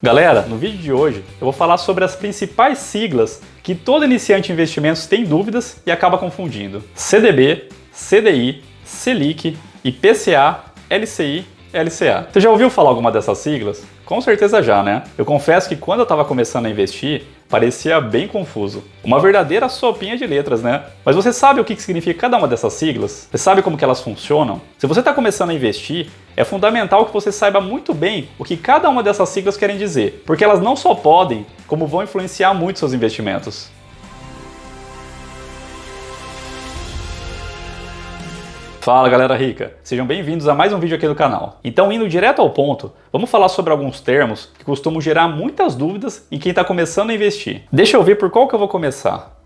Galera, no vídeo de hoje eu vou falar sobre as principais siglas que todo iniciante em investimentos tem dúvidas e acaba confundindo: CDB, CDI, Selic, IPCA, LCI, LCA. Você já ouviu falar alguma dessas siglas? Com certeza já, né? Eu confesso que quando eu estava começando a investir, parecia bem confuso. Uma verdadeira sopinha de letras, né? Mas você sabe o que significa cada uma dessas siglas? Você sabe como que elas funcionam? Se você está começando a investir, é fundamental que você saiba muito bem o que cada uma dessas siglas querem dizer, porque elas não só podem, como vão influenciar muito seus investimentos. Fala galera rica, sejam bem-vindos a mais um vídeo aqui do canal. Então, indo direto ao ponto, vamos falar sobre alguns termos que costumam gerar muitas dúvidas em quem está começando a investir. Deixa eu ver por qual que eu vou começar.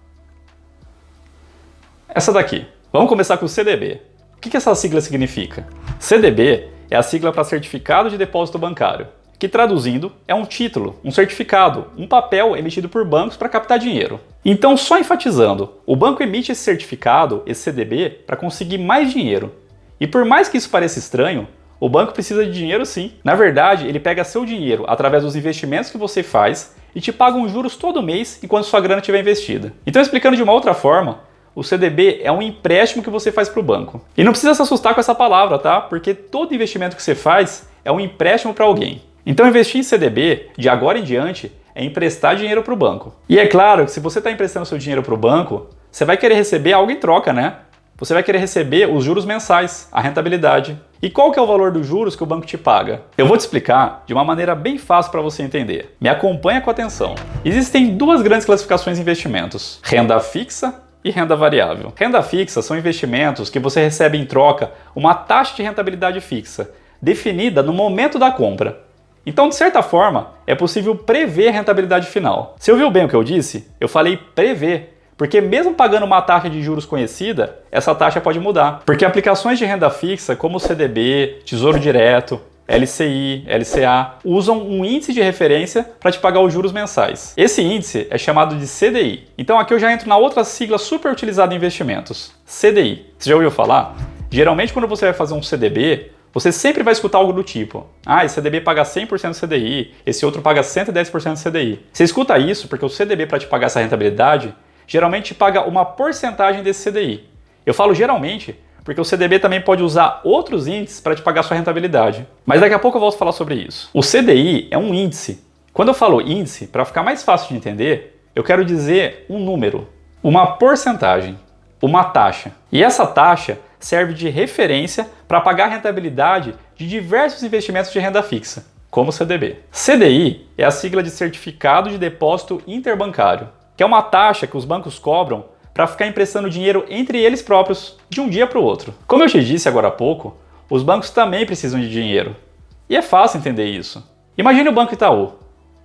Essa daqui. Vamos começar com o CDB. O que essa sigla significa? CDB é a sigla para Certificado de Depósito Bancário, que traduzindo é um título, um certificado, um papel emitido por bancos para captar dinheiro. Então, só enfatizando, o banco emite esse certificado, esse CDB, para conseguir mais dinheiro. E por mais que isso pareça estranho, o banco precisa de dinheiro sim. Na verdade, ele pega seu dinheiro através dos investimentos que você faz e te paga uns juros todo mês enquanto sua grana estiver investida. Então, explicando de uma outra forma, o CDB é um empréstimo que você faz para o banco. E não precisa se assustar com essa palavra, tá? Porque todo investimento que você faz é um empréstimo para alguém. Então, investir em CDB, de agora em diante, é emprestar dinheiro para o banco. E é claro que se você está emprestando seu dinheiro para o banco, você vai querer receber algo em troca, né? Você vai querer receber os juros mensais, a rentabilidade. E qual que é o valor dos juros que o banco te paga? Eu vou te explicar de uma maneira bem fácil para você entender. Me acompanha com atenção. Existem duas grandes classificações de investimentos: renda fixa e renda variável. Renda fixa são investimentos que você recebe em troca uma taxa de rentabilidade fixa, definida no momento da compra. Então, de certa forma, é possível prever a rentabilidade final. Você ouviu bem o que eu disse? Eu falei prever, porque mesmo pagando uma taxa de juros conhecida, essa taxa pode mudar. Porque aplicações de renda fixa, como o CDB, Tesouro Direto, LCI, LCA, usam um índice de referência para te pagar os juros mensais. Esse índice é chamado de CDI. Então aqui eu já entro na outra sigla super utilizada em investimentos, CDI. Você já ouviu falar? Geralmente quando você vai fazer um CDB, você sempre vai escutar algo do tipo: esse CDB paga 100% do CDI, esse outro paga 110% do CDI. Você escuta isso porque o CDB, para te pagar essa rentabilidade, geralmente te paga uma porcentagem desse CDI. Eu falo geralmente porque o CDB também pode usar outros índices para te pagar sua rentabilidade. Mas daqui a pouco eu volto a falar sobre isso. O CDI é um índice. Quando eu falo índice, para ficar mais fácil de entender, eu quero dizer um número, uma porcentagem, uma taxa. E essa taxa serve de referência para pagar a rentabilidade de diversos investimentos de renda fixa, como o CDB. CDI é a sigla de Certificado de Depósito Interbancário, que é uma taxa que os bancos cobram para ficar emprestando dinheiro entre eles próprios, de um dia para o outro. Como eu te disse agora há pouco, os bancos também precisam de dinheiro. E é fácil entender isso. Imagine o Banco Itaú.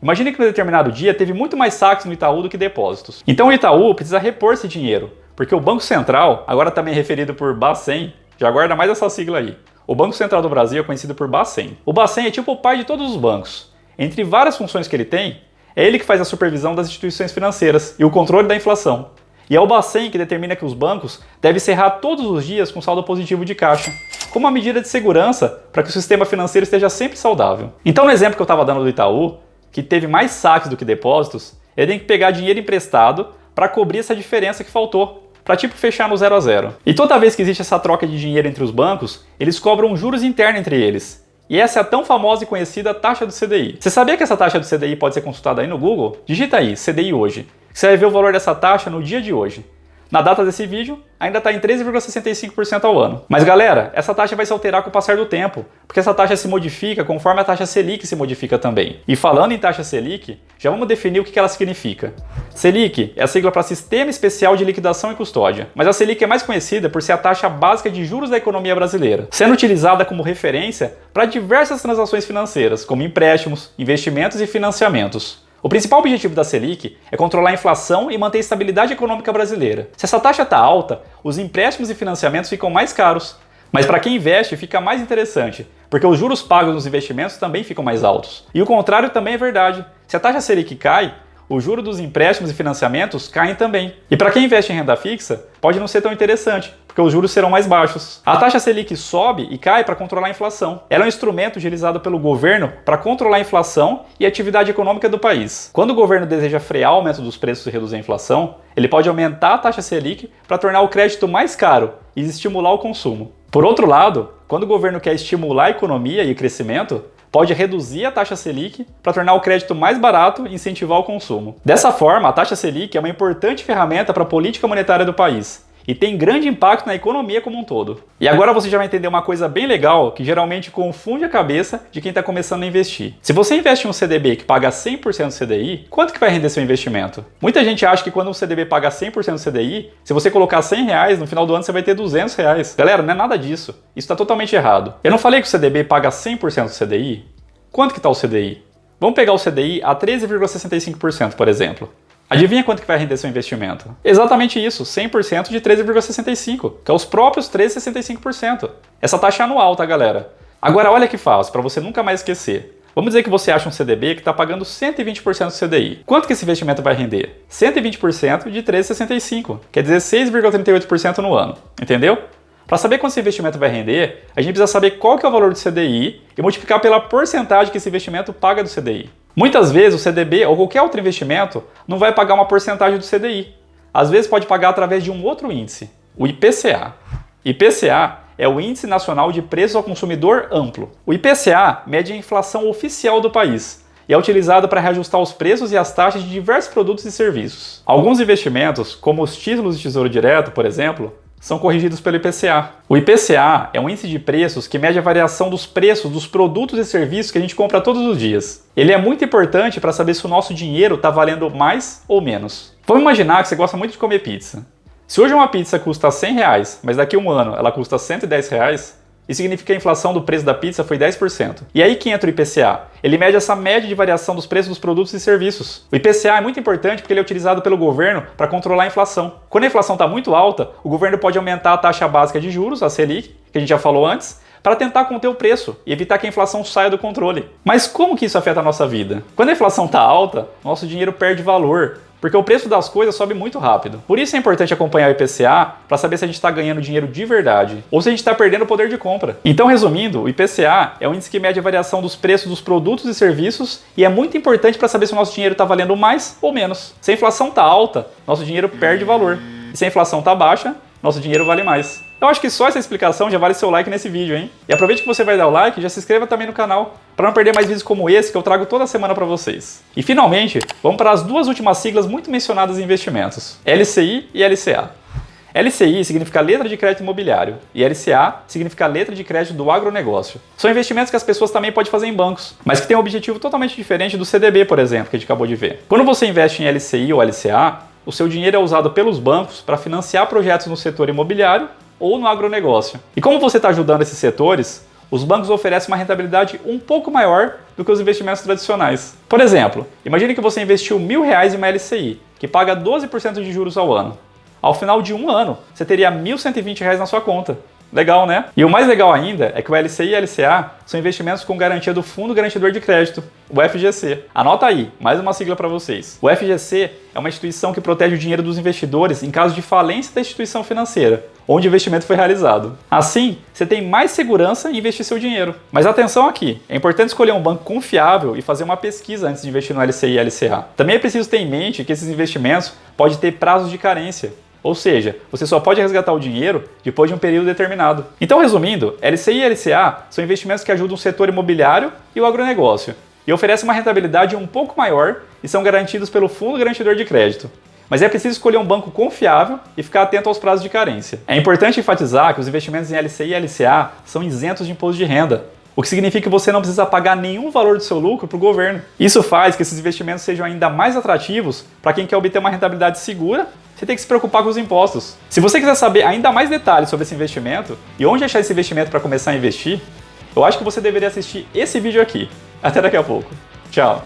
Imagine que em um determinado dia teve muito mais saques no Itaú do que depósitos. Então o Itaú precisa repor esse dinheiro, porque o Banco Central, agora também referido por Bacen, já guarda mais essa sigla aí. O Banco Central do Brasil é conhecido por Bacen. O Bacen é tipo o pai de todos os bancos. Entre várias funções que ele tem, é ele que faz a supervisão das instituições financeiras e o controle da inflação. E é o Bacen que determina que os bancos devem encerrar todos os dias com saldo positivo de caixa, como uma medida de segurança para que o sistema financeiro esteja sempre saudável. Então, no exemplo que eu estava dando do Itaú, que teve mais saques do que depósitos, ele tem que pegar dinheiro emprestado para cobrir essa diferença que faltou, para tipo fechar no 0 a 0. E toda vez que existe essa troca de dinheiro entre os bancos, eles cobram juros internos entre eles. E essa é a tão famosa e conhecida taxa do CDI. Você sabia que essa taxa do CDI pode ser consultada aí no Google? Digita aí, CDI hoje. Você vai ver o valor dessa taxa no dia de hoje. Na data desse vídeo, ainda está em 13,65% ao ano. Mas galera, essa taxa vai se alterar com o passar do tempo, porque essa taxa se modifica conforme a taxa Selic se modifica também. E falando em taxa Selic, já vamos definir o que ela significa. Selic é a sigla para Sistema Especial de Liquidação e Custódia, mas a Selic é mais conhecida por ser a taxa básica de juros da economia brasileira, sendo utilizada como referência para diversas transações financeiras, como empréstimos, investimentos e financiamentos. O principal objetivo da Selic é controlar a inflação e manter a estabilidade econômica brasileira. Se essa taxa está alta, os empréstimos e financiamentos ficam mais caros. Mas para quem investe fica mais interessante, porque os juros pagos nos investimentos também ficam mais altos. E o contrário também é verdade. Se a taxa Selic cai, o juro dos empréstimos e financiamentos caem também. E para quem investe em renda fixa, pode não ser tão interessante, porque os juros serão mais baixos. A taxa Selic sobe e cai para controlar a inflação. Ela é um instrumento utilizado pelo governo para controlar a inflação e a atividade econômica do país. Quando o governo deseja frear o aumento dos preços e reduzir a inflação, ele pode aumentar a taxa Selic para tornar o crédito mais caro e estimular o consumo. Por outro lado, quando o governo quer estimular a economia e o crescimento, pode reduzir a taxa Selic para tornar o crédito mais barato e incentivar o consumo. Dessa forma, a taxa Selic é uma importante ferramenta para a política monetária do país e tem grande impacto na economia como um todo. E agora você já vai entender uma coisa bem legal que geralmente confunde a cabeça de quem está começando a investir. Se você investe em um CDB que paga 100% do CDI, quanto que vai render seu investimento? Muita gente acha que quando um CDB paga 100% do CDI, se você colocar R$100, no final do ano você vai ter R$200. Galera, não é nada disso. Isso está totalmente errado. Eu não falei que o CDB paga 100% do CDI? Quanto que está o CDI? Vamos pegar o CDI a 13,65%, por exemplo. Adivinha quanto que vai render seu investimento? Exatamente isso, 100% de 13,65%, que é os próprios 13,65%. Essa taxa é anual, tá, galera? Agora, olha que fácil, para você nunca mais esquecer. Vamos dizer que você acha um CDB que está pagando 120% do CDI. Quanto que esse investimento vai render? 120% de 13,65%, quer dizer 6,38% no ano, entendeu? Para saber quanto esse investimento vai render, a gente precisa saber qual que é o valor do CDI e multiplicar pela porcentagem que esse investimento paga do CDI. Muitas vezes o CDB ou qualquer outro investimento não vai pagar uma porcentagem do CDI. Às vezes pode pagar através de um outro índice, o IPCA. IPCA é o Índice Nacional de Preços ao Consumidor Amplo. O IPCA mede a inflação oficial do país e é utilizado para reajustar os preços e as taxas de diversos produtos e serviços. Alguns investimentos, como os títulos de Tesouro Direto, por exemplo, são corrigidos pelo IPCA. O IPCA é um índice de preços que mede a variação dos preços dos produtos e serviços que a gente compra todos os dias. Ele é muito importante para saber se o nosso dinheiro está valendo mais ou menos. Vamos imaginar que você gosta muito de comer pizza. Se hoje uma pizza custa R$100, mas daqui a um ano ela custa R$110, isso significa que a inflação do preço da pizza foi 10%. E aí que entra o IPCA. Ele mede essa média de variação dos preços dos produtos e serviços. O IPCA é muito importante porque ele é utilizado pelo governo para controlar a inflação. Quando a inflação está muito alta, o governo pode aumentar a taxa básica de juros, a Selic, que a gente já falou antes, para tentar conter o preço e evitar que a inflação saia do controle. Mas como que isso afeta a nossa vida? Quando a inflação está alta, nosso dinheiro perde valor, porque o preço das coisas sobe muito rápido. Por isso é importante acompanhar o IPCA para saber se a gente está ganhando dinheiro de verdade ou se a gente está perdendo o poder de compra. Então, resumindo, o IPCA é o índice que mede a variação dos preços dos produtos e serviços e é muito importante para saber se o nosso dinheiro está valendo mais ou menos. Se a inflação está alta, nosso dinheiro perde valor. E se a inflação está baixa, nosso dinheiro vale mais. Eu acho que só essa explicação já vale seu like nesse vídeo, hein? E aproveite que você vai dar o like e já se inscreva também no canal, para não perder mais vídeos como esse que eu trago toda semana para vocês. E finalmente, vamos para as duas últimas siglas muito mencionadas em investimentos, LCI e LCA. LCI significa letra de crédito imobiliário e LCA significa letra de crédito do agronegócio. São investimentos que as pessoas também podem fazer em bancos, mas que têm um objetivo totalmente diferente do CDB, por exemplo, que a gente acabou de ver. Quando você investe em LCI ou LCA, o seu dinheiro é usado pelos bancos para financiar projetos no setor imobiliário ou no agronegócio. E como você está ajudando esses setores, os bancos oferecem uma rentabilidade um pouco maior do que os investimentos tradicionais. Por exemplo, imagine que você investiu R$1.000 em uma LCI, que paga 12% de juros ao ano. Ao final de um ano, você teria R$1.120 na sua conta. Legal, né? E o mais legal ainda é que o LCI e LCA são investimentos com garantia do Fundo Garantidor de Crédito, o FGC. Anota aí, mais uma sigla para vocês. O FGC é uma instituição que protege o dinheiro dos investidores em caso de falência da instituição financeira, onde o investimento foi realizado. Assim, você tem mais segurança em investir seu dinheiro. Mas atenção aqui, é importante escolher um banco confiável e fazer uma pesquisa antes de investir no LCI e LCA. Também é preciso ter em mente que esses investimentos podem ter prazos de carência. Ou seja, você só pode resgatar o dinheiro depois de um período determinado. Então, resumindo, LCI e LCA são investimentos que ajudam o setor imobiliário e o agronegócio e oferecem uma rentabilidade um pouco maior e são garantidos pelo Fundo Garantidor de Crédito. Mas é preciso escolher um banco confiável e ficar atento aos prazos de carência. É importante enfatizar que os investimentos em LCI e LCA são isentos de imposto de renda, o que significa que você não precisa pagar nenhum valor do seu lucro para o governo. Isso faz que esses investimentos sejam ainda mais atrativos para quem quer obter uma rentabilidade segura sem ter que se preocupar com os impostos. Se você quiser saber ainda mais detalhes sobre esse investimento e onde achar esse investimento para começar a investir, eu acho que você deveria assistir esse vídeo aqui. Até daqui a pouco. Tchau!